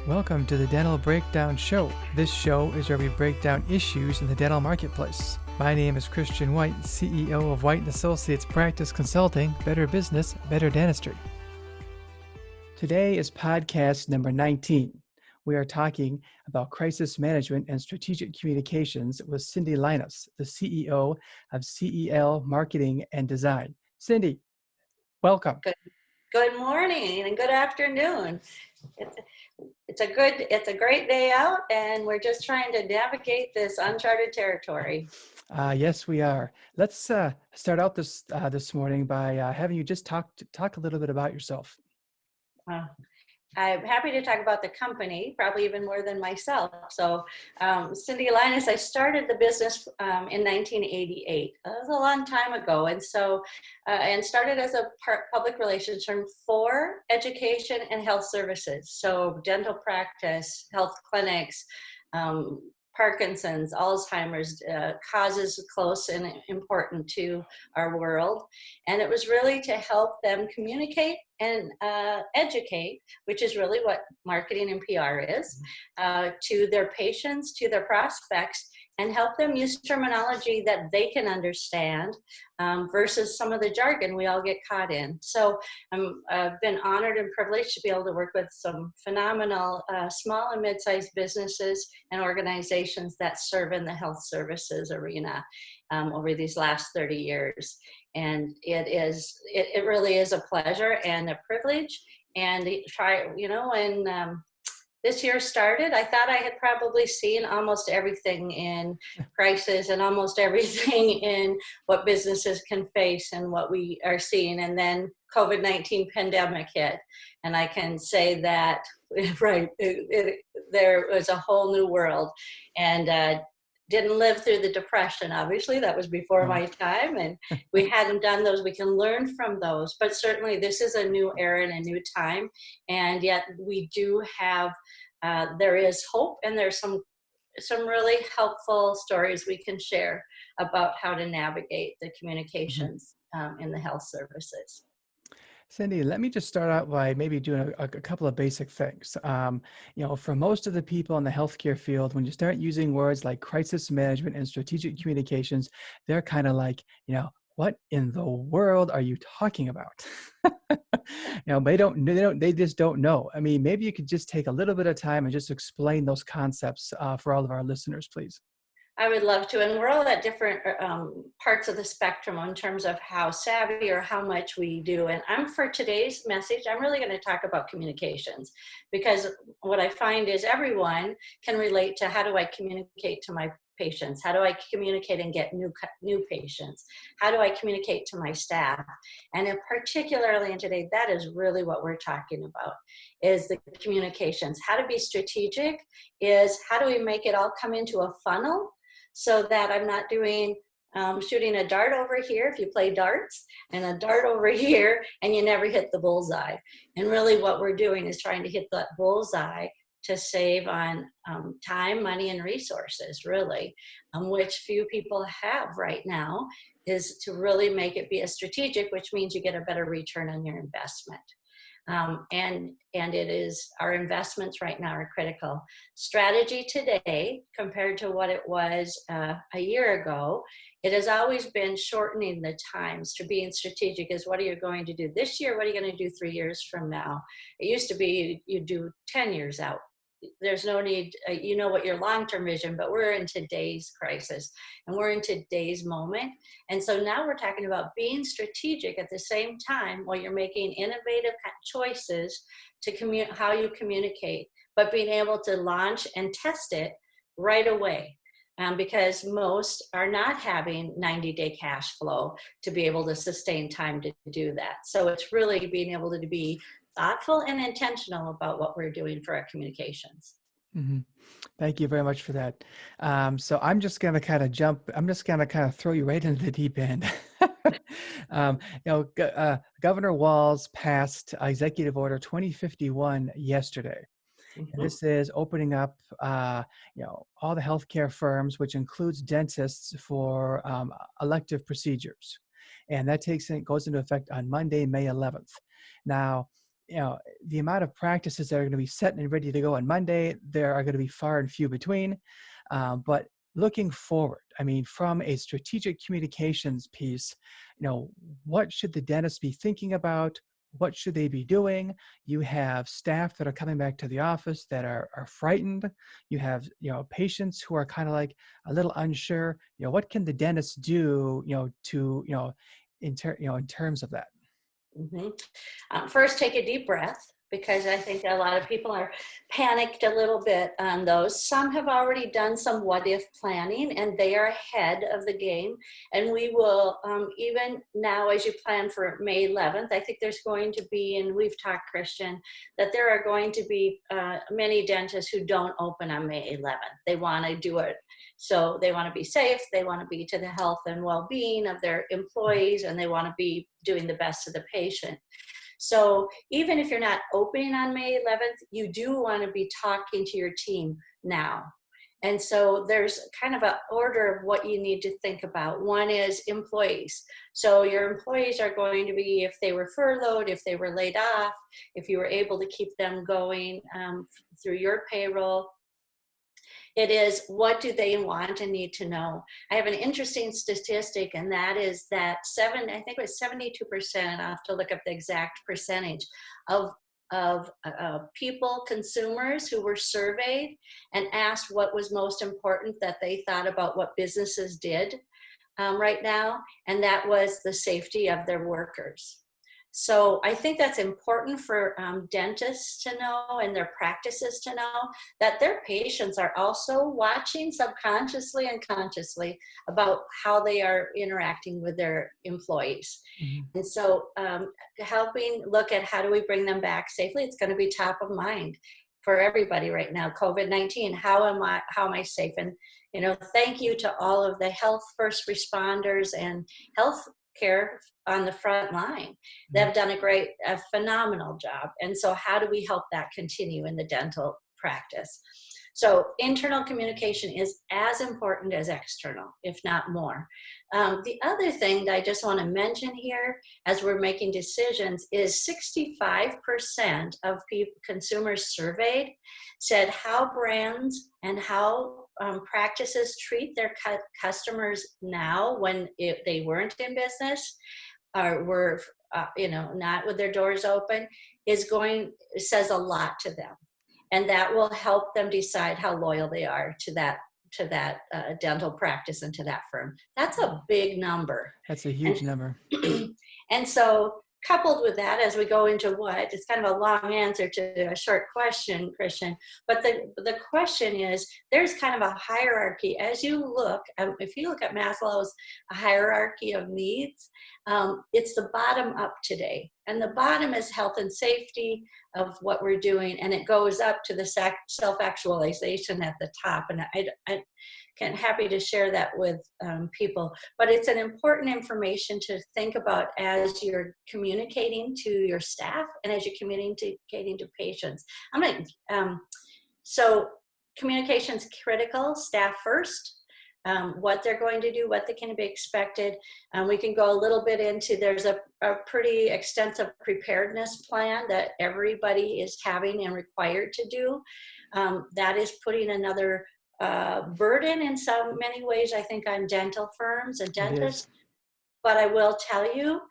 Welcome to the Dental Breakdown Show. This show is where we break down issues in the dental marketplace. My name is Christian White, CEO of White & Associates Practice Consulting, Better Business, Better Dentistry. Today is podcast number 19. We are talking about crisis management and strategic communications with Cindy Leines, the CEO of CEL Marketing and Design. Cindy, welcome. Good morning and good afternoon. It's a great day out, and we're just trying to navigate this uncharted territory. Yes, we are. Let's start out this morning by having you just talk a little bit about yourself. I'm happy to talk about the company, probably even more than myself. So, Cindy Leines, I started the business in 1988. That was a long time ago, and started as a public relations firm for education and health services. So, dental practice, health clinics, Parkinson's, Alzheimer's, causes close and important to our world. And it was really to help them communicate and educate, which is really what marketing and PR is, to their patients, to their prospects, and help them use terminology that they can understand versus some of the jargon we all get caught in. So I've been honored and privileged to be able to work with some phenomenal small and mid-sized businesses and organizations that serve in the health services arena over these last 30 years. And it really is a pleasure and a privilege. And when this year started, I thought I had probably seen almost everything in crisis and almost everything in what businesses can face and what we are seeing. And then COVID-19 pandemic hit. And I can say that, right, there was a whole new world. And didn't live through the Depression, obviously. That was before my time, and we hadn't done those. We can learn from those, but certainly this is a new era and a new time, and yet we do have, there is hope, and there's some really helpful stories we can share about how to navigate the communications in the health services. Cindy, let me just start out by maybe doing a couple of basic things. For most of the people in the healthcare field, when you start using words like crisis management and strategic communications, they're kind of like, what in the world are you talking about? They just don't know. I mean, maybe you could just take a little bit of time and just explain those concepts for all of our listeners, please. I would love to, and we're all at different parts of the spectrum in terms of how savvy or how much we do. And for today's message, I'm really going to talk about communications, because what I find is everyone can relate to how do I communicate to my patients? How do I communicate and get new patients? How do I communicate to my staff? And particularly in today, that is really what we're talking about, is the communications. How to be strategic is how do we make it all come into a funnel, so that I'm not doing shooting a dart over here if you play darts, and a dart over here, and you never hit the bullseye. And really what we're doing is trying to hit that bullseye to save on time, money, and resources, really, which few people have right now, is to really make it be a strategic, which means you get a better return on your investment. And it is, our investments right now are critical. Strategy today, compared to what it was a year ago, it has always been shortening the times to being strategic. Is what are you going to do this year? What are you going to do 3 years from now? It used to be you do 10 years out. There's no need, what your long-term vision, but we're in today's crisis and we're in today's moment. And so now we're talking about being strategic at the same time while you're making innovative choices to how you communicate, but being able to launch and test it right away. Because most are not having 90-day cash flow to be able to sustain time to do that. So it's really being able to be thoughtful and intentional about what we're doing for our communications. Mm-hmm. Thank you very much for that. So I'm just going to kind of throw you right into the deep end. Governor Walz passed Executive Order 2051 yesterday. And this is opening up, all the healthcare firms, which includes dentists, for elective procedures. And that goes into effect on Monday, May 11th. Now, the amount of practices that are going to be set and ready to go on Monday, there are going to be far and few between. But looking forward, I mean, from a strategic communications piece, what should the dentist be thinking about? What should they be doing? You have staff that are coming back to the office that are frightened. You have, patients who are kind of like a little unsure. What can the dentist do, in terms of that? Mhm. First, take a deep breath, because I think a lot of people are panicked a little bit on those. Some have already done some what if planning, and they are ahead of the game. And we will, even now, as you plan for May 11th, I think there's going to be, and we've talked, Christian, that there are going to be many dentists who don't open on May 11th. They want to do it. So they want to be safe, they want to be to the health and well-being of their employees, and they want to be doing the best to the patient. So even if you're not opening on May 11th, you do want to be talking to your team now. And so there's kind of an order of what you need to think about. One is employees. So your employees are going to be, if they were furloughed, if they were laid off, if you were able to keep them going through your payroll. It is, what do they want and need to know? I have an interesting statistic, and that is that I think it was 72%, I'll have to look up the exact percentage, of people, consumers who were surveyed and asked what was most important that they thought about what businesses did right now, and that was the safety of their workers. So I think that's important for dentists to know, and their practices to know, that their patients are also watching subconsciously and consciously about how they are interacting with their employees. Mm-hmm. And so helping look at how do we bring them back safely, it's going to be top of mind for everybody right now. COVID-19, how am I safe? And thank you to all of the health first responders and health care on the front line. They've done a phenomenal job. And so how do we help that continue in the dental practice? So internal communication is as important as external, if not more. The other thing that I just want to mention here, as we're making decisions, is 65% of consumers surveyed said how brands and how practices treat their customers now, when they weren't in business or were not with their doors open, says a lot to them. And that will help them decide how loyal they are to that dental practice and to that firm. That's a big number. That's a huge number. And so coupled with that, as we go into it's kind of a long answer to a short question, Christian, but the question is, there's kind of a hierarchy. As you look, if you look at Maslow's hierarchy of needs, it's the bottom up today. And the bottom is health and safety of what we're doing, and it goes up to the self-actualization at the top. And I'm happy to share that with people, but it's an important information to think about as you're communicating to your staff and as you're communicating to patients. So communication's critical, staff first. What they're going to do, what they can be expected. We can go a little bit into, there's a pretty extensive preparedness plan that everybody is having and required to do. That is putting another burden in so many ways, I think, on dental firms and dentists. But I will tell you,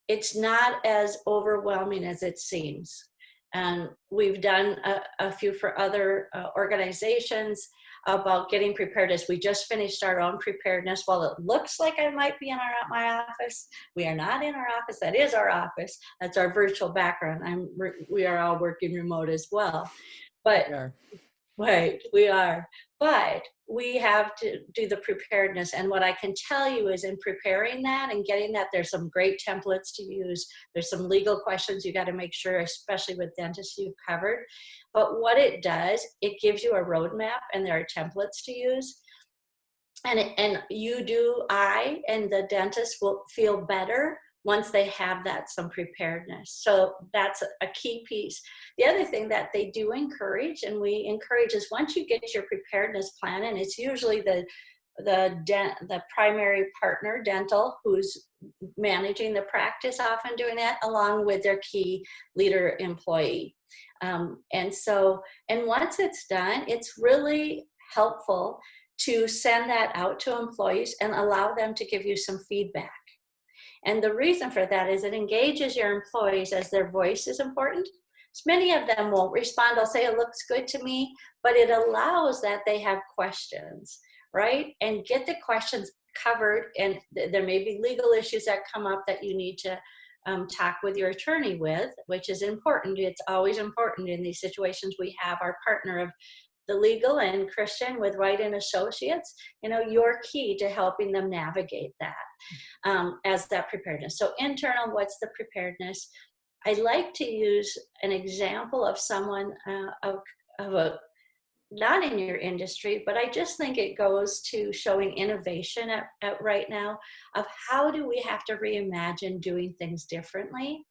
it's not as overwhelming as it seems. And we've done a few for other organizations about getting prepared. As we just finished our own preparedness. While it looks like I might be in my office, we are not in our office. That is our office. That's our virtual background. We are all working remote as well. But right, we are. But we have to do the preparedness. And what I can tell you is, in preparing that and getting that, there's some great templates to use. There's some legal questions you got to make sure, especially with dentists, you've covered. But what it does, it gives you a roadmap, and there are templates to use. And I and the dentist will feel better once they have some preparedness. So that's a key piece. The other thing that they do encourage, and we encourage, is once you get your preparedness plan, and it's usually the primary partner, dental, who's managing the practice, often doing that, along with their key leader employee. And once it's done, it's really helpful to send that out to employees and allow them to give you some feedback. And the reason for that is it engages your employees, as their voice is important. So many of them won't respond. They'll say, it looks good to me, but it allows that they have questions, right? And get the questions covered. And there may be legal issues that come up that you need to talk with your attorney with, which is important. It's always important in these situations. We have our partner of the legal and Christian with White and Associates. You're key to helping them navigate that as that preparedness. So internal, what's the preparedness? I like to use an example of someone of a not in your industry, but I just think it goes to showing innovation at right now of how do we have to reimagine doing things differently.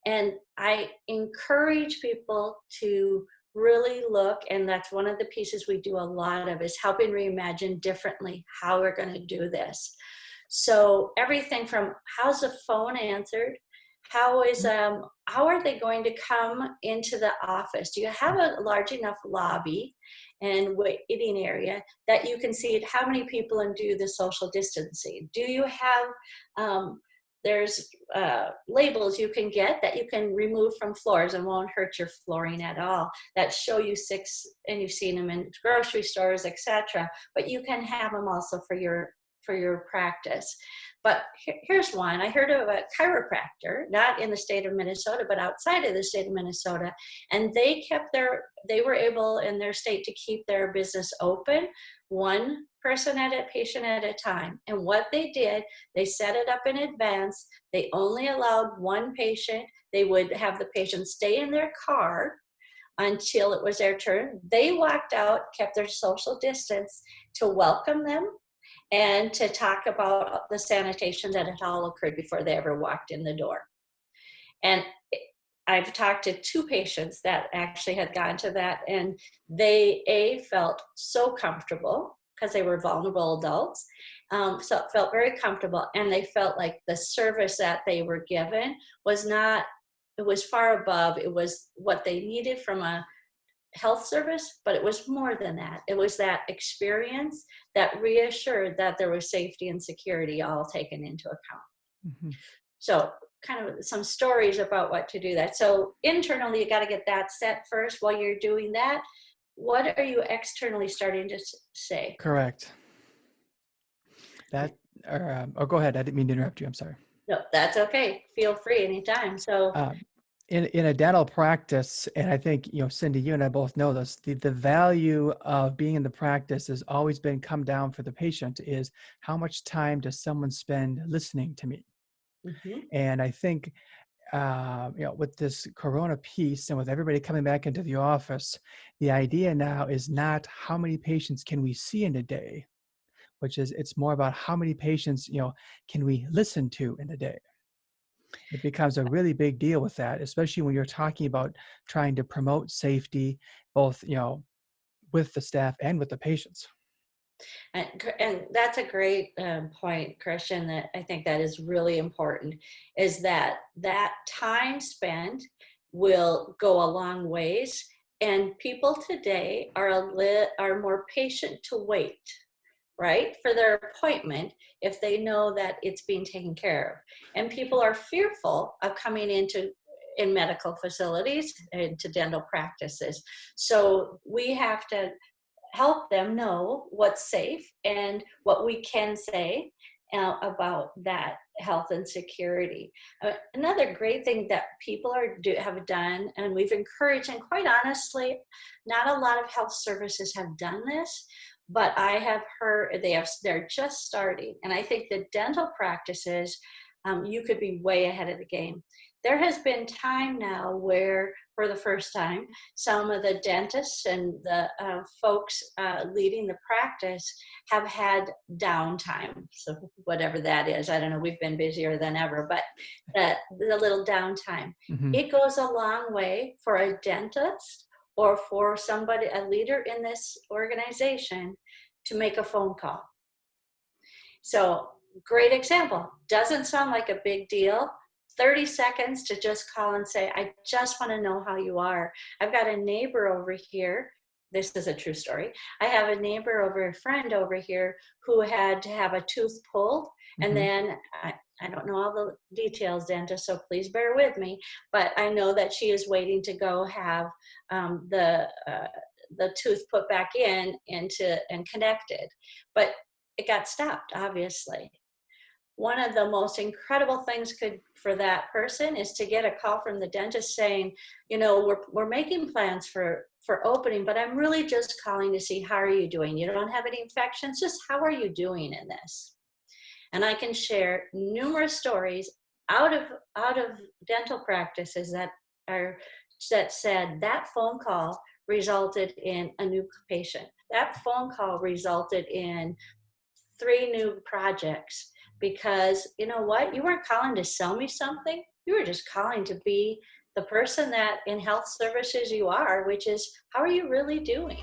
And I encourage people to really look, and that's one of the pieces we do a lot of, is helping reimagine differently how we're going to do this. So everything from how's the phone answered, how are they going to come into the office? Do you have a large enough lobby and waiting area that you can see how many people and do the social distancing? Do you have there's labels you can get that you can remove from floors and won't hurt your flooring at all, that show you and you've seen them in grocery stores, etc. But you can have them also for your practice. But here's one. I heard of a chiropractor, not in the state of Minnesota, but outside of the state of Minnesota. And they were able in their state to keep their business open, one person at a patient at a time. And what they did, they set it up in advance. They only allowed one patient. They would have the patient stay in their car until it was their turn. They walked out, kept their social distance to welcome them and to talk about the sanitation that had all occurred before they ever walked in the door. And I've talked to two patients that actually had gone to that, and they felt so comfortable because they were vulnerable adults. So it felt very comfortable, and they felt like the service that they were given it was far above. It was what they needed from a health service, but it was more than that. It was that experience that reassured that there was safety and security all taken into account. Mm-hmm. So kind of some stories about what to do that. So internally, you got to get that set first. While you're doing that, what are you externally starting to say? Correct. Go ahead. I didn't mean to interrupt you. I'm sorry. No, that's okay. Feel free anytime. So in a dental practice, and I think, Cindy, you and I both know this, the value of being in the practice has always been come down for the patient is how much time does someone spend listening to me? Mm-hmm. And I think, with this Corona piece and with everybody coming back into the office, the idea now is not how many patients can we see in a day, which is it's more about how many patients, can we listen to in a day. It becomes a really big deal with that, especially when you're talking about trying to promote safety, both, with the staff and with the patients. And that's a great point, Christian, that I think that is really important, is that time spent will go a long ways. And people today are more patient to wait, right, for their appointment if they know that it's being taken care of. And people are fearful of coming in medical facilities, into dental practices. So we have to help them know what's safe and what we can say about that health and security. Another great thing that people have done, and we've encouraged, and quite honestly, not a lot of health services have done this, but I have heard they're just starting. And I think the dental practices, you could be way ahead of the game. There has been time now where, for the first time, some of the dentists and the folks leading the practice have had downtime. So whatever that is, I don't know, we've been busier than ever, but the little downtime. Mm-hmm. It goes a long way for a dentist or for a leader in this organization to make a phone call. So great example. Doesn't sound like a big deal. 30 seconds to just call and say, I just want to know how you are. I've got a neighbor over here. This is a true story. I have a neighbor over, a friend over here who had to have a tooth pulled. And Mm-hmm. then I don't know all the details, dentist, so please bear with me. But I know that she is waiting to go have the tooth put back in and connected. But it got stopped, obviously. One of the most incredible things for that person is to get a call from the dentist saying, we're making plans for opening, but I'm really just calling to see how are you doing. You don't have any infections, just how are you doing in this? And I can share numerous stories out of dental practices that said that phone call resulted in a new patient. That phone call resulted in 3 new projects, because you know what? You weren't calling to sell me something. You were just calling to be the person that in health services you are, which is, how are you really doing?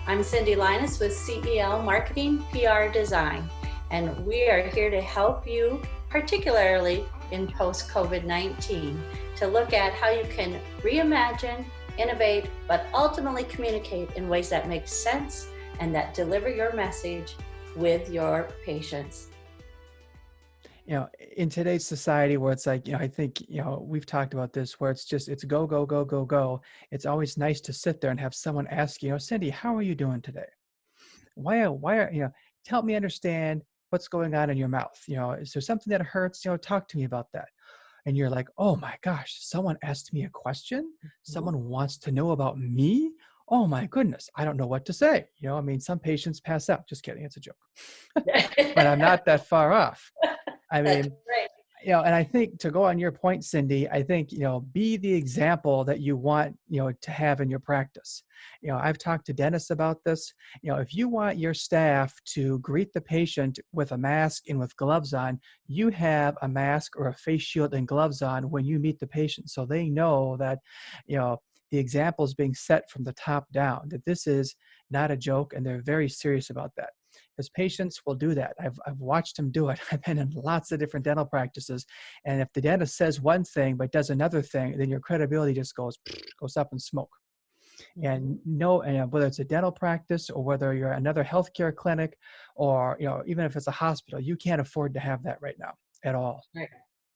I'm Cindy Leines with CEL Marketing PR Design, and we are here to help you, particularly in post-COVID-19, to look at how you can reimagine, innovate, but ultimately communicate in ways that make sense and that deliver your message with your patients. In today's society where it's like, I think, we've talked about this, where it's go, go, go, go, go. It's always nice to sit there and have someone ask you, Cindy, how are you doing today? Why are, to help me understand what's going on in your mouth. Is there something that hurts? Talk to me about that. And you're like, oh my gosh, someone asked me a question. Someone wants to know about me. Oh my goodness, I don't know what to say. Some patients pass out. Just kidding, it's a joke. But I'm not that far off. I That's mean, right. and I think, to go on your point, Cindy, I think, be the example that you want, to have in your practice. I've talked to dentists about this. If you want your staff to greet the patient with a mask and with gloves on, you have a mask or a face shield and gloves on when you meet the patient. So they know that, the example is being set from the top down, that this is not a joke, and they're very serious about that. Because patients will do that. I've watched them do it. I've been in lots of different dental practices. And if the dentist says one thing but does another thing, then your credibility just goes up in smoke. And whether it's a dental practice or whether you're another healthcare clinic, or even if it's a hospital, you can't afford to have that right now at all.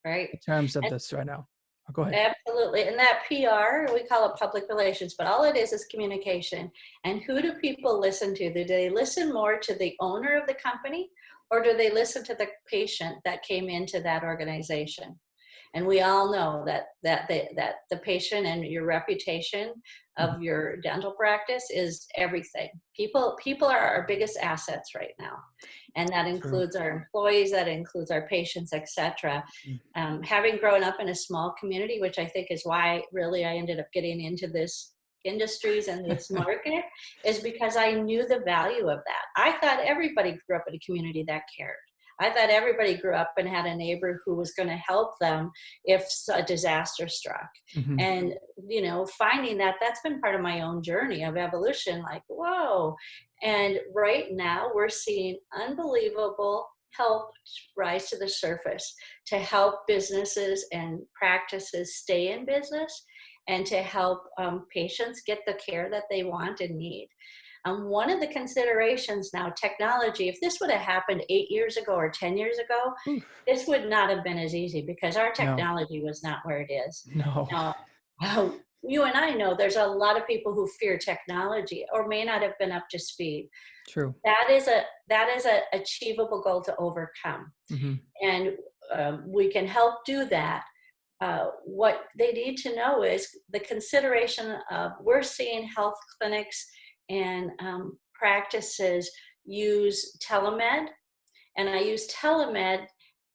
Right. In terms of this right now. Go ahead. Absolutely. And that PR, we call it public relations, but all it is communication. And who do people listen to? Do they listen more to the owner of the company, or do they listen to the patient that came into that organization? And we all know that the patient and your reputation of your dental practice is everything. People are our biggest assets right now, and that includes our employees, that includes our patients, etc. Having grown up in a small community, which I think is why really I ended up getting into this industries and this market, is because I knew the value of that. I thought everybody grew up in a community that cared. I thought everybody grew up and had a neighbor who was going to help them if a disaster struck. Mm-hmm. And, finding that's been part of my own journey of evolution, like, whoa. And right now we're seeing unbelievable help rise to the surface to help businesses and practices stay in business, and to help patients get the care that they want and need. One of the considerations now, technology, if this would have happened 8 years ago or 10 years ago, this would not have been as easy, because our technology was not where it is. No. Now, you and I know there's a lot of people who fear technology or may not have been up to speed. True. That is a achievable goal to overcome. Mm-hmm. And we can help do that. What they need to know is the consideration of, we're seeing health clinics and practices use telemed. And I use telemed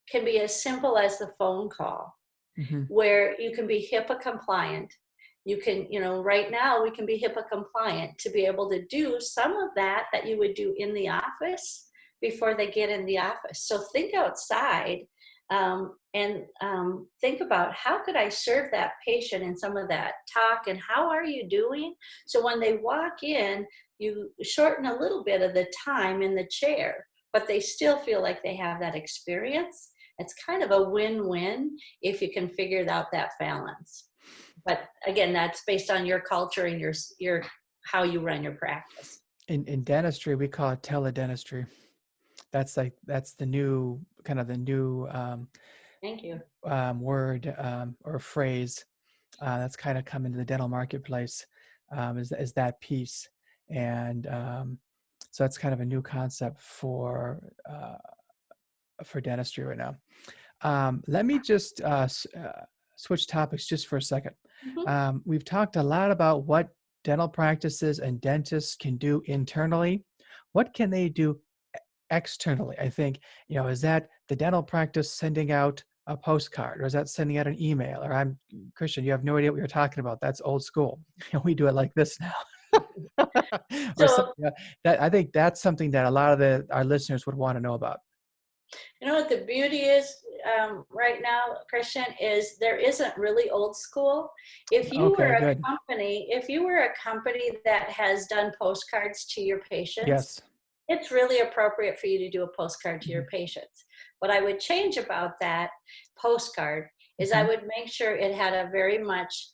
can be as simple as the phone call, where you can be HIPAA compliant. You can, right now we can be HIPAA compliant to be able to do some of that you would do in the office before they get in the office. So think outside and think about how could I serve that patient in some of that talk and how are you doing? So when they walk in, you shorten a little bit of the time in the chair, but they still feel like they have that experience. It's kind of a win-win if you can figure out that balance. But again, that's based on your culture and your how you run your practice. In dentistry, we call it teledentistry. That's the new Thank you. word or phrase that's kind of come into the dental marketplace, is that piece. And so that's kind of a new concept for dentistry right now. Let me just switch topics just for a second. Mhm. We've talked a lot about what dental practices and dentists can do internally. What can they do externally? I think, is that the dental practice sending out a postcard, or is that sending out an email? Or I'm Christian, you have no idea what you're talking about. That's old school. We do it like this now. Or So something that I think that's something that a lot of our listeners would want to know about. you know what the beauty is right now, Christian, is there isn't really old school. Okay, good. If you were a company that has done postcards to your patients, Yes. it's really appropriate for you to do a postcard to your Mhm. patients. What I would change about that postcard is I Mhm. would make sure it had a very much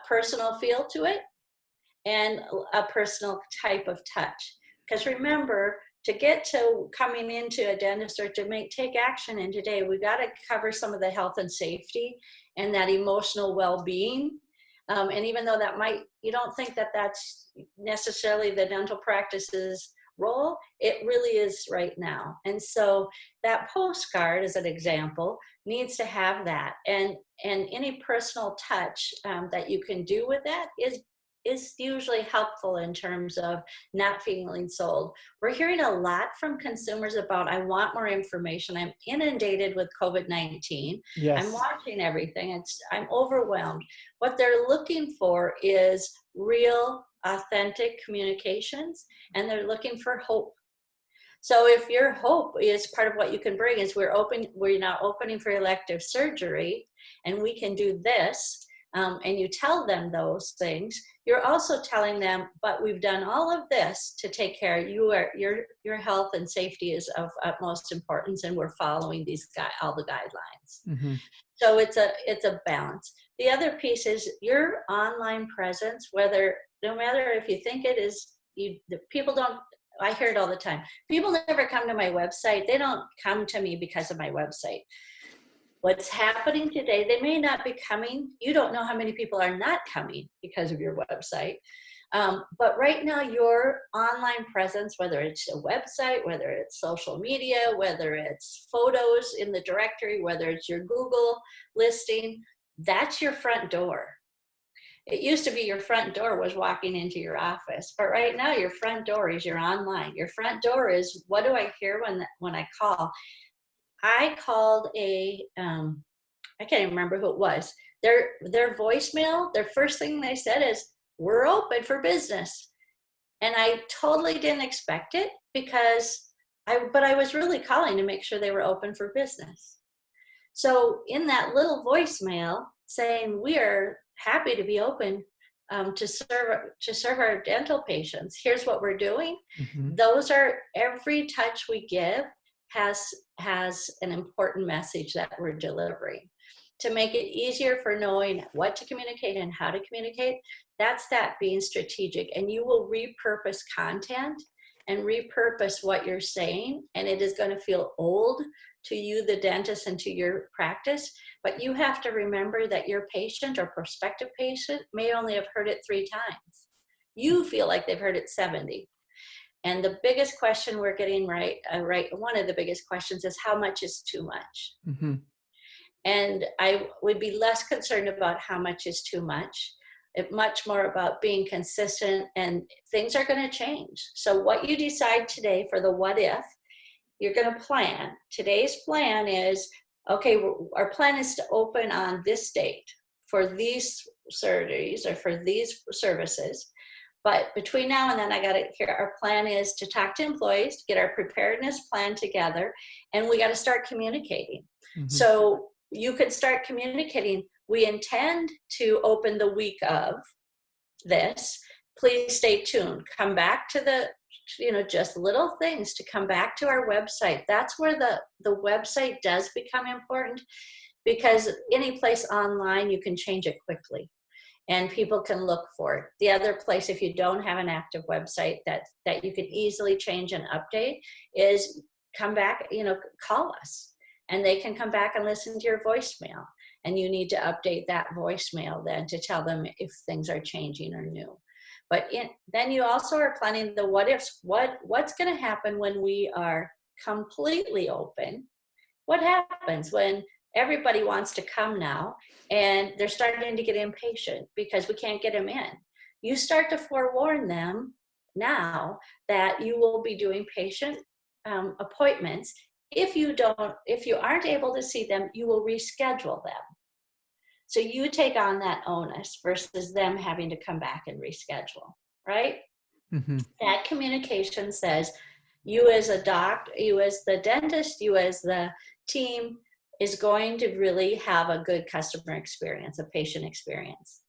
personal feel to it and a personal type of touch. Because remember, to get to coming into a dentist or to take action in today, we got to cover some of the health and safety and that emotional well-being. And even though you don't think that that's necessarily the dental practice's role, it really is right now. And so that postcard, as an example, needs to have that. And any personal touch that you can do with that is usually helpful in terms of not feeling sold. We're hearing a lot from consumers about, I want more information. I'm inundated with COVID-19. I'm Yes. watching everything. I'm overwhelmed. What they're looking for is real, authentic communications, and they're looking for hope. So if your hope is part of what you can bring is we're now opening for elective surgery and we can do this, and you tell them those things, you're also telling them, but we've done all of this to take care of you. Your health and safety is of utmost importance, and we're following all the guidelines. Hmm. So it's a balance. The other piece is your online presence, no matter if you think it is, the people don't, I hear it all the time. People never come to my website. They don't come to me because of my website. What's happening today, they may not be coming. You don't know how many people are not coming because of your website. But right now, your online presence, whether it's a website, whether it's social media, whether it's photos in the directory, whether it's your Google listing, that's your front door. It used to be your front door was walking into your office, but right now your front door is your online. Your front door is, what do I hear when I call? I called I can't even remember who it was. Their voicemail, their first thing they said is, "We're open for business." And I totally didn't expect it but I was really calling to make sure they were open for business. So in that little voicemail saying, we are happy to be open to serve our dental patients. Here's what we're doing. Hmm. Those are every touch we give has an important message that we're delivering. To make it easier for knowing what to communicate and how to communicate, that's that being strategic. And you will repurpose content and repurpose what you're saying, and it is going to feel old to you, the dentist, and to your practice. But you have to remember that your patient or prospective patient may only have heard it 3 times. You feel like they've heard it 70. And the biggest question we're getting one of the biggest questions is, how much is too much? Hmm. And I would be less concerned about how much is too much, much more about being consistent, and things are going to change. So what you decide today for the what if, you're going to plan. Today's plan is, okay, our plan is to open on this date for these surgeries or for these services. But between now and then, I got to hear our plan is to talk to employees, to get our preparedness plan together, and we got to start communicating. Hmm. So you could start communicating. We intend to open the week of this. Please stay tuned. Come back to the, just little things to come back to our website. That's where the website does become important, because any place online, you can change it quickly and people can look for it. The other place, if you don't have an active website that you can easily change and update, is come back, call us, and they can come back and listen to your voicemail. And you need to update that voicemail then to tell them if things are changing or new. But then you also are planning the what ifs. What's going to happen when we are completely open? What happens when everybody wants to come now and they're starting to get impatient because we can't get them in? You start to forewarn them now that you will be doing patient appointments. If you aren't able to see them, you will reschedule them. So you take on that onus versus them having to come back and reschedule, right? Hmm. That communication says, you as a doctor, you as the dentist, you as the team is going to really have a good customer experience, a patient experience.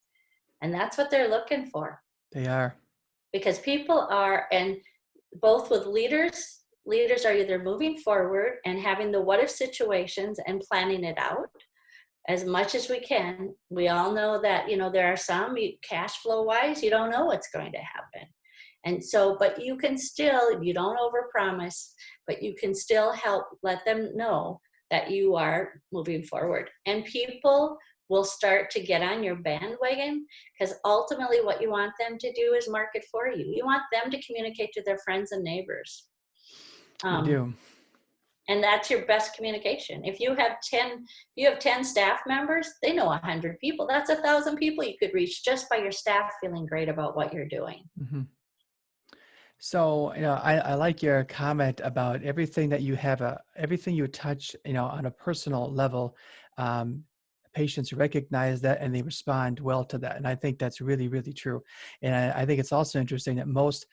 And that's what they're looking for. They are. Because people are, and both with leaders are either moving forward and having the what if situations and planning it out as much as we can. We all know that, there are some cash flow wise, you don't know what's going to happen. And so, but you can still, you don't overpromise, but you can still help let them know that you are moving forward. And people will start to get on your bandwagon, because ultimately what you want them to do is market for you. You want them to communicate to their friends and neighbors. We do. And that's your best communication. If you have 10 staff members, they know 100 people. That's 1,000 people you could reach just by your staff feeling great about what you're doing. Hmm. So, I like your comment about everything that you have, everything you touch, on a personal level. Patients recognize that and they respond well to that. And I think that's really, really true. And I think it's also interesting that most,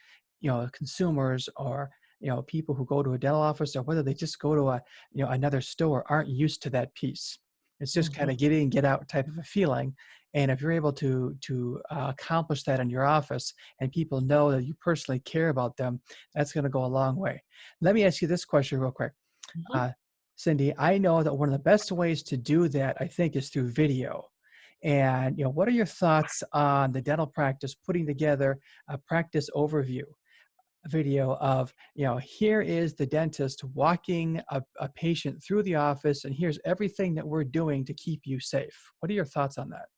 consumers or, people who go to a dental office, or whether they just go to another store, aren't used to that piece. It's just kind of get in, get out type of a feeling. And if you're able to accomplish that in your office, and people know that you personally care about them, that's going to go a long way. Let me ask you this question real quick. Mm-hmm. Cindy, I know that one of the best ways to do that, I think, is through video. And, what are your thoughts on the dental practice putting together a practice overview video of, here is the dentist walking a patient through the office, and here's everything that we're doing to keep you safe? What are your thoughts on that?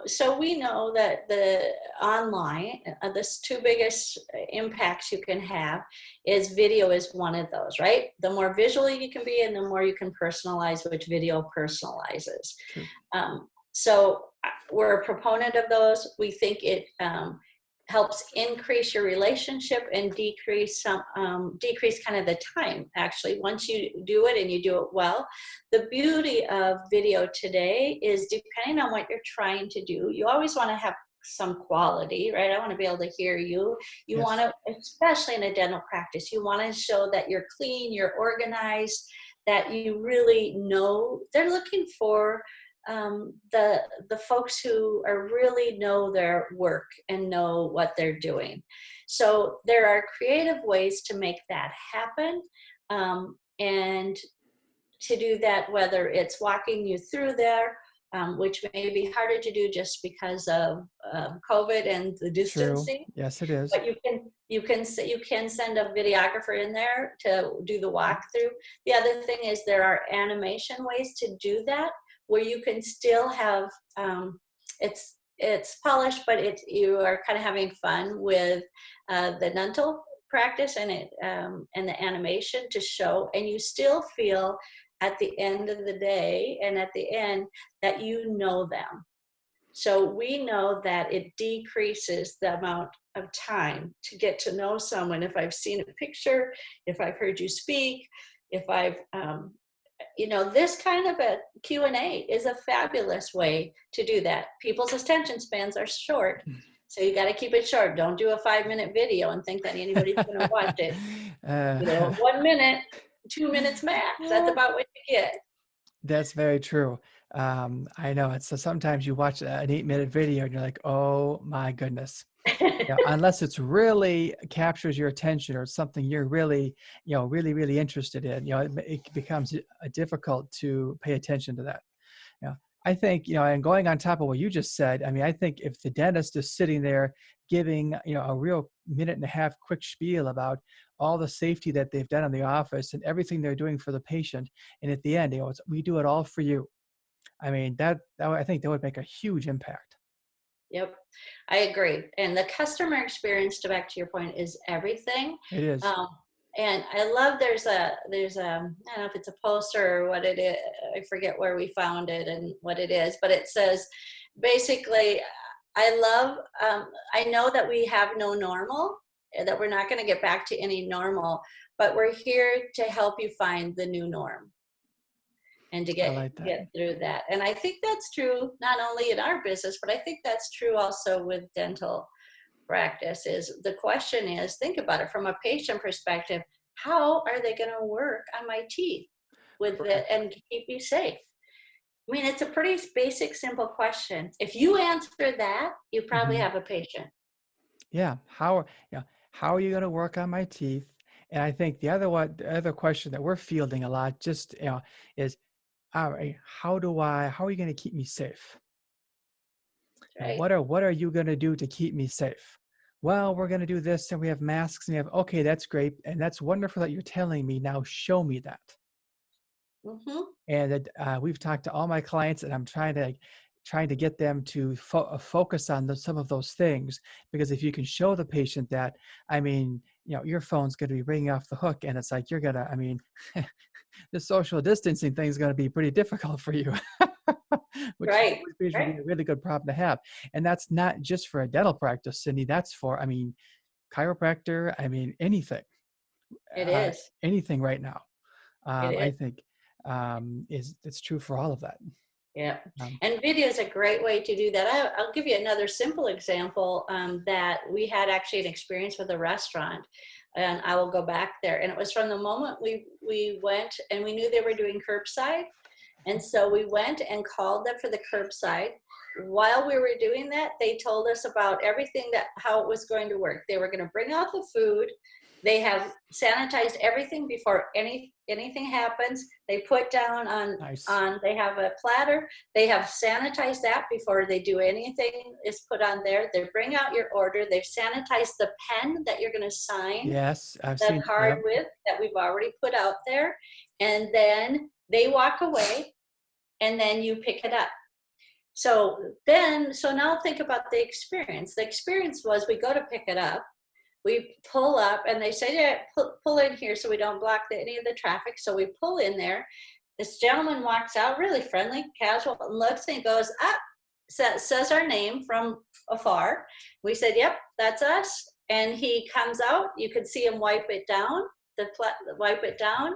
So we know that the online, the two biggest impacts you can have is video is one of those, right? The more visual you can be and the more you can personalize, which video personalizes. True. So we're a proponent of those. We think it helps increase your relationship and decrease kind of the time. Actually, once you do it and you do it well, the beauty of video today is, depending on what you're trying to do, you always want to have some quality, right? I want to be able to hear you. You Yes. want to, especially in a dental practice, you want to show that you're clean, you're organized, that you really know. They're looking for the folks who are really know their work and know what they're doing. So there are creative ways to make that happen, and to do that, whether it's walking you through there, which may be harder to do just because of COVID and the distancing. True. Yes, it is. But you can send a videographer in there to do the walkthrough. The other thing is, there are animation ways to do that, where you can still have it's polished, but you are kind of having fun with the dental practice and the animation to show, and you still feel at the end of the day and at the end that you know them. So we know that it decreases the amount of time to get to know someone. If I've seen a picture, if I've heard you speak, if I've this kind of a Q&A is a fabulous way to do that. People's attention spans are short. So you got to keep it short. Don't do a 5-minute video and think that anybody's going to watch it. Uh, 1 minute, 2 minutes max. That's about what you get. that's very true. I know it's so sometimes you watch an 8-minute video and you're like, oh my goodness. Unless it's really captures your attention or something you're really, really interested in, it becomes difficult to pay attention to that. Yeah. I think, and going on top of what you just said, I mean, I think if the dentist is sitting there giving, a real minute and a half quick spiel about all the safety that they've done in the office and everything they're doing for the patient, and at the end, we do it all for you. I mean, I think that would make a huge impact. Yep, I agree. And the customer experience, to back to your point, is everything. It is. Um, and I love there's I don't know if it's a poster or what it is. I forget where we found it and what it is, but it says basically, I know that we have no normal, that we're not going to get back to any normal, but we're here to help you find the new norm and to I get like that. through that. And I think that's true not only in our business, but I think that's true also with dental practice. Is the question is, think about it from a patient perspective, how are they going to work on my teeth with it Correct. and keep me safe? I mean, it's a pretty basic, simple question. If you answer that, you probably Hmm. have a patient. Yeah. How are you going to work on my teeth? And I think the other question that we're fielding a lot just, is, all right, how are you going to keep me safe? Right? What are you going to do to keep me safe? Well, we're going to do this and we have masks and we have, okay, that's great. And that's wonderful that you're telling me. Now show me that. Mm-hmm. And we've talked to all my clients and I'm trying to get them to focus on some of those things, because if you can show the patient that, I mean, your phone's going to be ringing off the hook and it's like, I mean, the social distancing thing is going to be pretty difficult for you, Right. which would Right. be a really good problem to have. And that's not just for a dental practice, Cindy. That's for, I mean, chiropractor. I mean, It uh, is. anything right now. It I is. think it's true for all of that. Yeah, Um, and video is a great way to do that. I'll give you another simple example that we had actually an experience with a restaurant, and I will go back there. And it was from the moment we went and we knew they were doing curbside, and so we went and called them for the curbside. While we were doing that, they told us about everything that how it was going to work. They were going to bring out the food. They have sanitized everything before anything happens. They put down nice. they have a platter. They have sanitized that before they do anything is put on there. They bring out your order. They've sanitized the pen that you're going to sign Yes, I've the seen. card Yep. with that we've already put out there. And then they walk away and then you pick it up. So now think about the experience. The experience was we go to pick it up, we pull up, and they say, yeah, pull in here so we don't block any of the traffic. So we pull in there. This gentleman walks out, really friendly, casual, and looks and he goes, says our name from afar. We said, yep, that's us. And he comes out. You could see him wipe it down. Wipe it down.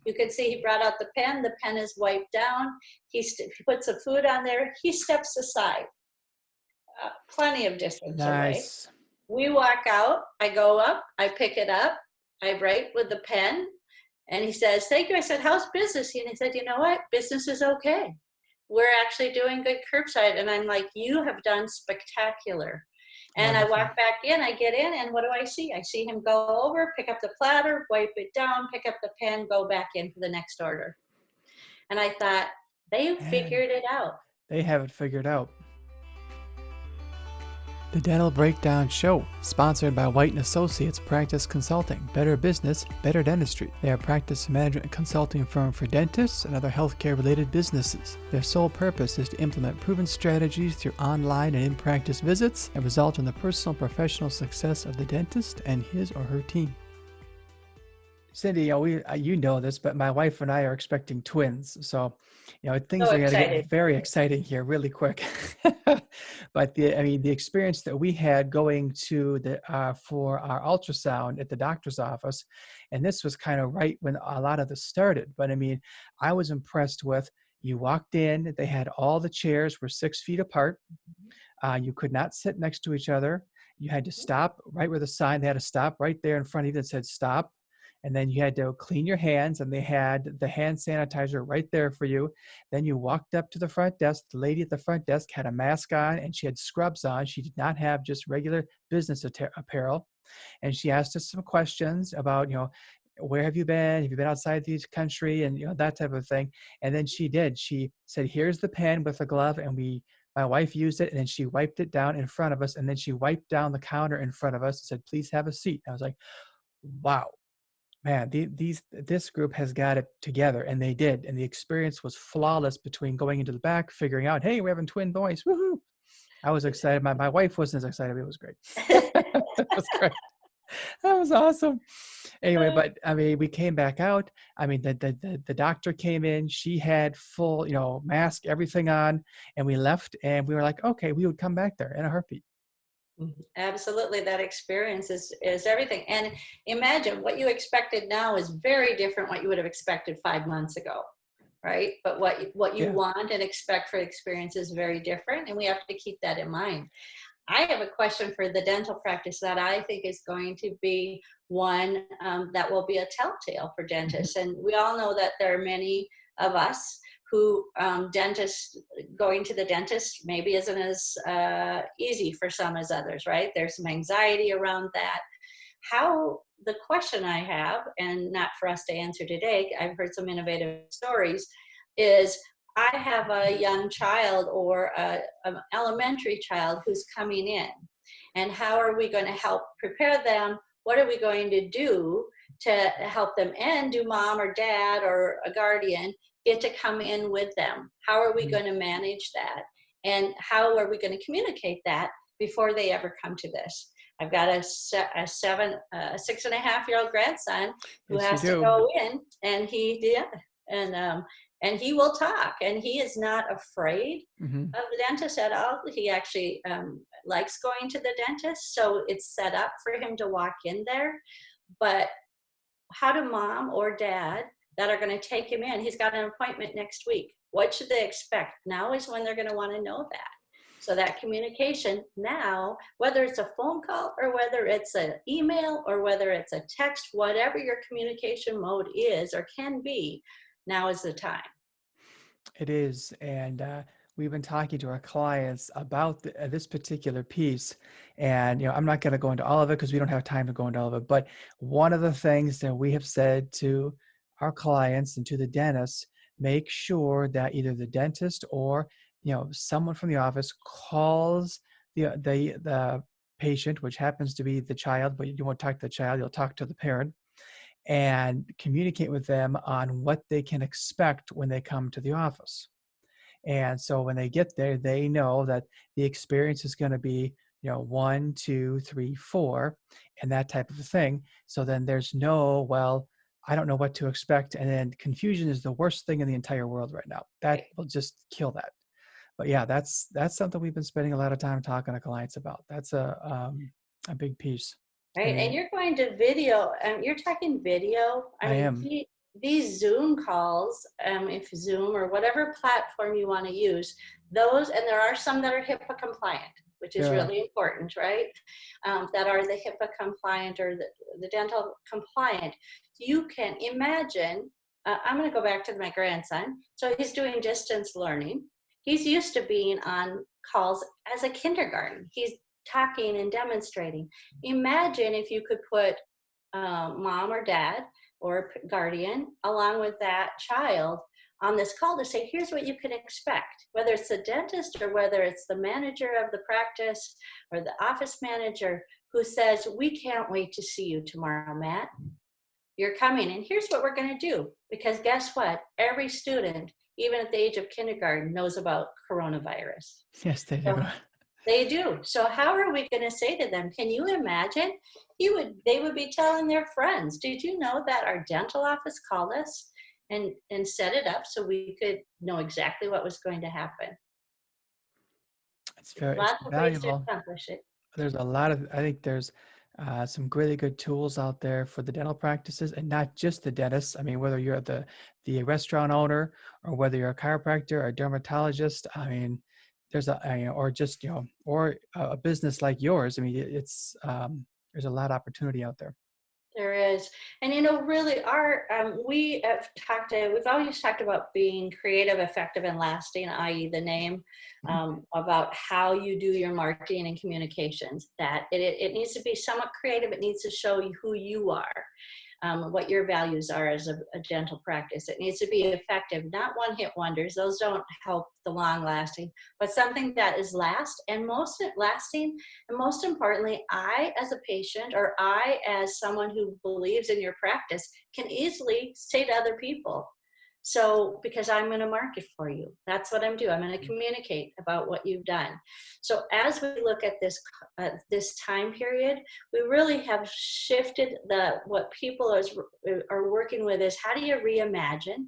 You could see he brought out the pen. The pen is wiped down. He puts the food on there. He steps aside, plenty of distance away. Nice. We walk out. I go up. I pick it up. I write with the pen. And he says, thank you. I said, how's business? And he said, you know what? Business is okay. We're actually doing good curbside. And I'm like, you have done spectacular. And I Wonderful. walk back in, I get in, and what do I see? I see him go over, pick up the platter, wipe it down, pick up the pen, go back in for the next order. And I thought, they Man, figured it out. they have it figured out. The Dental Breakdown Show, sponsored by White & Associates Practice Consulting, Better Business, Better Dentistry. They are a practice management consulting firm for dentists and other healthcare-related businesses. Their sole purpose is to implement proven strategies through online and in-practice visits and result in the personal professional success of the dentist and his or her team. Cindy, you know this, but my wife and I are expecting twins. So, things So are going to excited. get very exciting here really quick. But the experience that we had going to for our ultrasound at the doctor's office, and this was kind of right when a lot of this started. But I mean, I was impressed with, you walked in, they had all the chairs were 6 feet apart. You could not sit next to each other. You had to stop right where the sign, they had to stop right there in front of you that said stop. And then you had to clean your hands, and they had the hand sanitizer right there for you. Then you walked up to the front desk. The lady at the front desk had a mask on and she had scrubs on. She did not have just regular business apparel. And she asked us some questions about, where have you been? Have you been outside the country? And, that type of thing. And then she said, here's the pen with the glove. And my wife used it, and then she wiped it down in front of us. And then she wiped down the counter in front of us and said, please have a seat. I was like, wow, man, this group has got it together. And they did. And the experience was flawless between going into the back, figuring out, hey, we're having twin boys. Woohoo. I was excited. My wife wasn't as excited, but it was great. It was great. That was awesome. Anyway, but I mean, we came back out. I mean, the doctor came in. She had full, mask, everything on, and we left. And we were like, okay, we would come back there in a heartbeat. Absolutely, that experience is everything. And imagine what you expected now is very different what you would have expected 5 months ago, right? But what you Yeah. want and expect for the experience is very different, and we have to keep that in mind. I have a question for the dental practice that I think is going to be one that will be a telltale for dentists. And we all know that there are many of us who going to the dentist maybe isn't as easy for some as others, right? There's some anxiety around that. The question I have, and not for us to answer today, I've heard some innovative stories, is I have a young child or an elementary child who's coming in, and how are we going to help prepare them? What are we going to do to help them? And do mom or dad or a guardian get to come in with them? How are we going to manage that? And how are we going to communicate that before they ever come to this? I've got a 6.5-year-old grandson who Yes, you has to do. go in, and and he will talk, and he is not afraid Mm-hmm. of the dentist at all. He actually likes going to the dentist, so it's set up for him to walk in there. But how do mom or dad that are going to take him in? He's got an appointment next week. What should they expect? Now is when they're going to want to know that. So that communication now, whether it's a phone call or whether it's an email or whether it's a text, whatever your communication mode is or can be, now is the time. It is. And we've been talking to our clients about this particular piece. And, I'm not going to go into all of it because we don't have time to go into all of it. But one of the things that we have said to our clients and to the dentists, make sure that either the dentist or, someone from the office calls the patient, which happens to be the child, but you won't talk to the child, you'll talk to the parent, and communicate with them on what they can expect when they come to the office. And so when they get there, they know that the experience is going to be, 1, 2, 3, 4, and that type of a thing. So then there's no, well, I don't know what to expect. And then confusion is the worst thing in the entire world right now. That will just kill that. But yeah, that's something we've been spending a lot of time talking to clients about. That's a big piece. I Right, and mean, you're going to video, you're talking video. I I mean, am. these Zoom calls, if Zoom or whatever platform you want to use, those, and there are some that are HIPAA compliant, which is There are. really important, right? That are the HIPAA compliant or the dental compliant. You can imagine, I'm going to go back to my grandson. So he's doing distance learning. He's used to being on calls as a kindergarten. He's talking and demonstrating. Imagine if you could put mom or dad or guardian along with that child on this call to say, here's what you can expect, whether it's the dentist or whether it's the manager of the practice or the office manager who says, we can't wait to see you tomorrow, Matt. You're coming, and here's what we're going to do. Because guess what? Every student, even at the age of kindergarten, knows about coronavirus. Yes, they So do. they do. So how are we going to say to them? Can you imagine? They would be telling their friends, did you know that our dental office called us and set it up so we could know exactly what was going to happen? It's Lots of ways to valuable. accomplish it. There's a lot of, I think there's some really good tools out there for the dental practices, and not just the dentists. I mean, whether you're the restaurant owner or whether you're a chiropractor or a dermatologist, I mean, there's or just, or a business like yours. I mean, it's, there's a lot of opportunity out there. There is. And, really we've always talked about being creative, effective, and lasting, i.e. the name, Mhm. about how you do your marketing and communications, that it needs to be somewhat creative. It needs to show you who you are, what your values are as a dental practice. It needs to be effective, not one-hit wonders. Those don't help the long lasting, but something that is lasting. And most importantly, I, as a patient, or I, as someone who believes in your practice, can easily say to other people, so, because I'm going to market for you. That's what I'm doing. I'm going to communicate about what you've done. So as we look at this time period, we really have shifted what people are working with is, how do you reimagine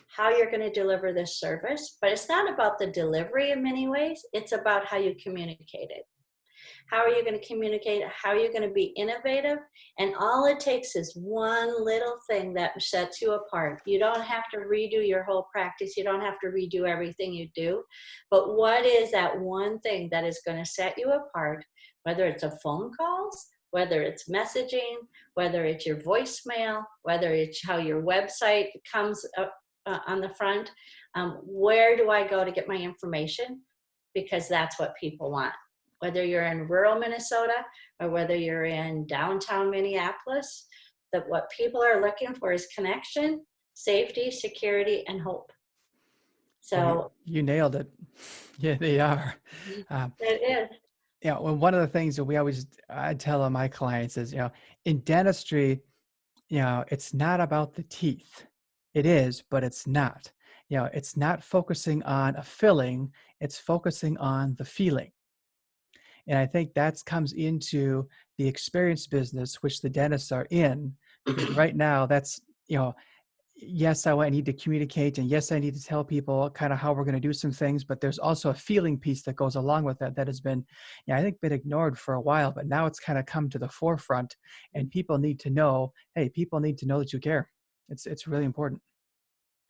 how you're going to deliver this service? But it's not about the delivery in many ways. It's about how you communicate it. How are you going to communicate? How are you going to be innovative? And all it takes is one little thing that sets you apart. You don't have to redo your whole practice. You don't have to redo everything you do. But what is that one thing that is going to set you apart? Whether it's a phone calls, whether it's messaging, whether it's your voicemail, whether it's how your website comes up on the front. Where do I go to get my information? Because that's what people want. Whether you're in rural Minnesota or whether you're in downtown Minneapolis, that what people are looking for is connection, safety, security, and hope. Well, So you nailed it. Yeah, they are. it is. Well, one of the things that I tell my clients is, in dentistry, it's not about the teeth. It is, but it's not. It's not focusing on a filling, it's focusing on the feeling. And I think that comes into the experience business, which the dentists are in, because right now that's, yes, I need to communicate, and yes, I need to tell people kind of how we're going to do some things, but there's also a feeling piece that goes along with that has been, I think, been ignored for a while, but now it's kind of come to the forefront, and people need to know, hey, people need to know that you care. It's really important.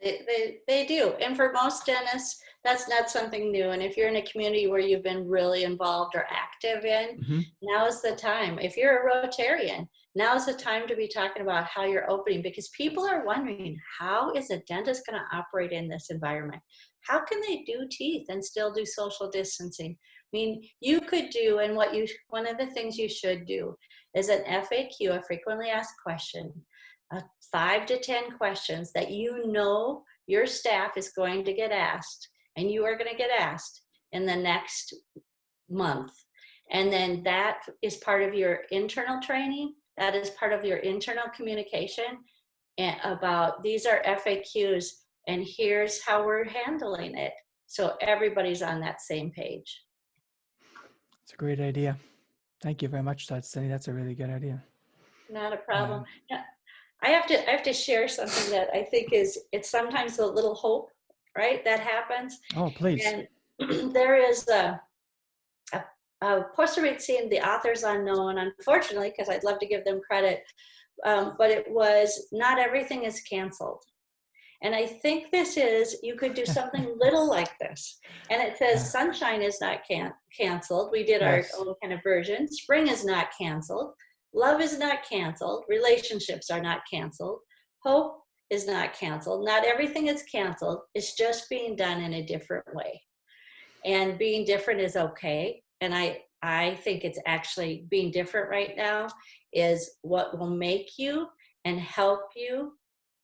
They do. And for most dentists, that's not something new. And if you're in a community where you've been really involved or active in, Hmm. now is the time. If you're a Rotarian, now is the time to be talking about how you're opening, because people are wondering, how is a dentist going to operate in this environment? How can they do teeth and still do social distancing? I mean, you could do, and one of the things you should do is an FAQ, a frequently asked question, 5 to 10 questions that your staff is going to get asked, and you are going to get asked in the next month. And then that is part of your internal training. That is part of your internal communication, and about, these are FAQs and here's how we're handling it. So everybody's on that same page. It's a great idea. Thank you very much, Cindy. That's a really good idea. Not a problem. Yeah. I have to share something that I think it's sometimes a little hope, right? That happens. Oh, please. And there is a poster we'd seen, The Author's Unknown, unfortunately, because I'd love to give them credit. But it was, not everything is canceled. And I think you could do something little like this. And it says, sunshine is not canceled. We did our own kind of version. Spring is not canceled. Love is not canceled. Relationships are not canceled. Hope is not canceled. Not everything is canceled. It's just being done in a different way. And being different is okay. And I think it's actually, being different right now is what will make you and help you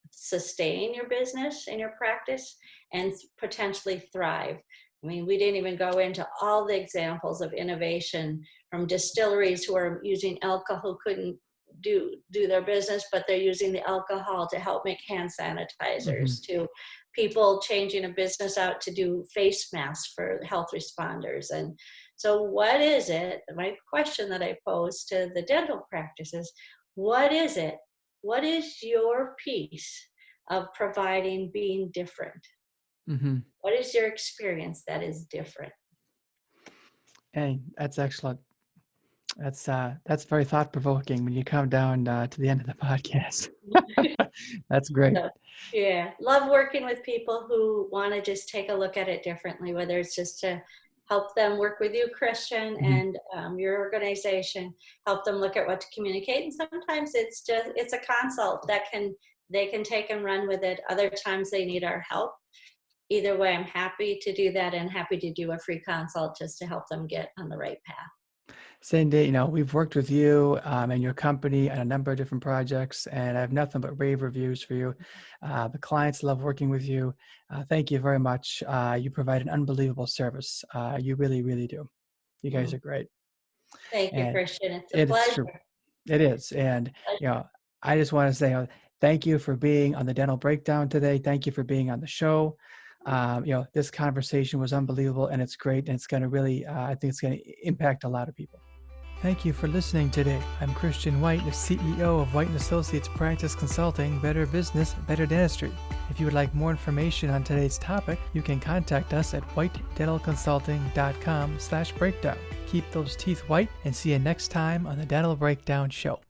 sustain your business and your practice and potentially thrive. I mean, we didn't even go into all the examples of innovation from distilleries who are using alcohol, who couldn't do their business, but they're using the alcohol to help make hand sanitizers, to people changing a business out to do face masks for health responders. And so what is it, my question that I pose to the dental practices, what is it? What is your piece of providing being different? What is your experience that is different? Hey, that's excellent. That's very thought-provoking when you come down to the end of the podcast. That's great. So, yeah, love working with people who want to just take a look at it differently, whether it's just to help them work with you, Christian, Mhm. and your organization, help them look at what to communicate. And sometimes it's a consult that they can take and run with it. Other times they need our help. Either way, I'm happy to do that and happy to do a free consult just to help them get on the right path. Cindy, we've worked with you and your company on a number of different projects, and I have nothing but rave reviews for you. The clients love working with you. Thank you very much. You provide an unbelievable service. You really, really do. You guys Mm. are great. Thank you, And Christian. It's a it is true. pleasure. It is. And, you Pleasure. know, I just want to say thank you for being on the Dental Breakdown today. Thank you for being on the show. This conversation was unbelievable and it's great. And it's going to really, I think it's going to impact a lot of people. Thank you for listening today. I'm Christian White, the CEO of White & Associates Practice Consulting, Better Business, Better Dentistry. If you would like more information on today's topic, you can contact us at whitedentalconsulting.com/breakdown. Keep those teeth white and see you next time on the Dental Breakdown Show.